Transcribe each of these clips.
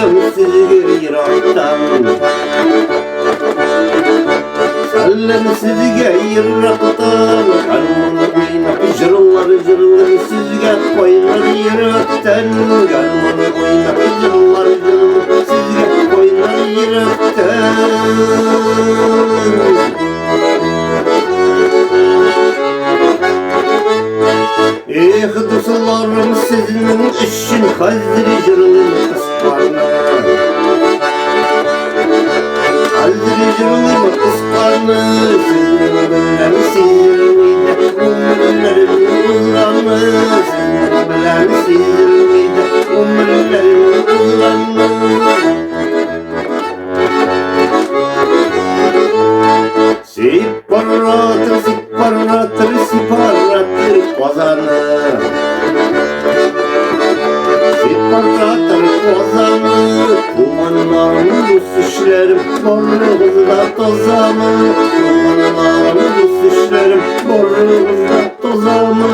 Saldım sizi yiraktan, saldım sizi yiraktan. Karmını oynap jırlar jırlar sizge koynar yiraktan. Karmını oynap jırlar jırlar sizge koynar yiraktan. Dostlarım sizin için kazdırı jırlın kıskanı, kazdırı jırlın kıskanı. Sizin bilen sizirmeyde umurlarım uzanı, sizin bilen sizirmeyde umurlarım uzanı. Siparatır siparatır siparatır kozanı, siparatır kozanı. Kumanlarım Rus işlerim borluğuzda tozamı, kumanlarım Rus işlerim borluğuzda tozamı.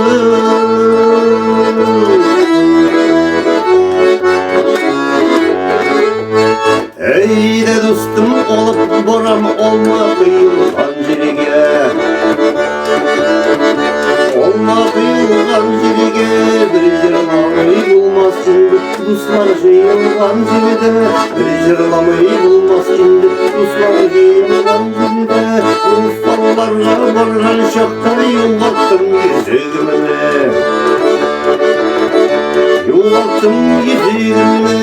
Ey de dostum olup boram olma kıyılgan jirige, olma kıyılgan jirige. Bir jırlamayı bulmaz şimdi dostlar jıyılgan jiride, bir jırlamayı bulmaz şimdi dostlar jıyılgan jiride. Ruslarlarla bargan şakta yoldattım yüzüğümüne, yoldattım yüzüğümü.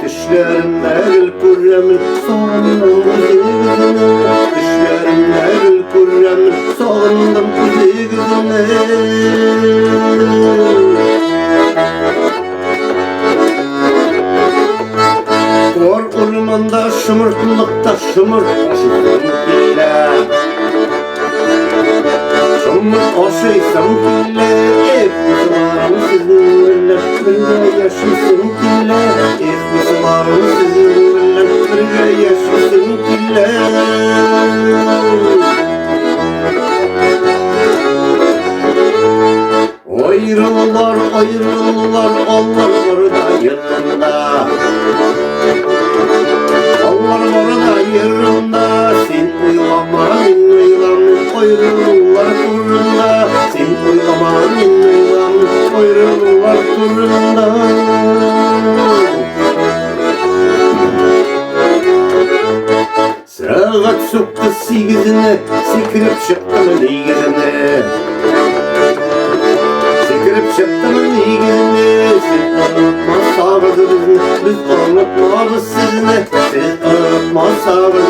Düşlerimde gül kurremin sağındım yüzüğümü, düşlerimde gül kurremin sağındım yüzüğümü. Kor ormanda şımırtlıkta şımırt aşıysam kille, efkuslarım sizinle birge yaşasın kille, efkuslarım sizinle birge yaşasın kille. Ayrılırlar ayrılırlar Allah orada yanında, Allah orada yanında. Sen uylama min uylama ayrılırlar turunda, sen uylama min uylama ayrılırlar turunda. Saat soktu 8'ine, sekirip çıktım neyizine, sekirip çıktım neyizine. Siz unutma sağladınız, biz unutmadık sizine, siz unutma sağladınız.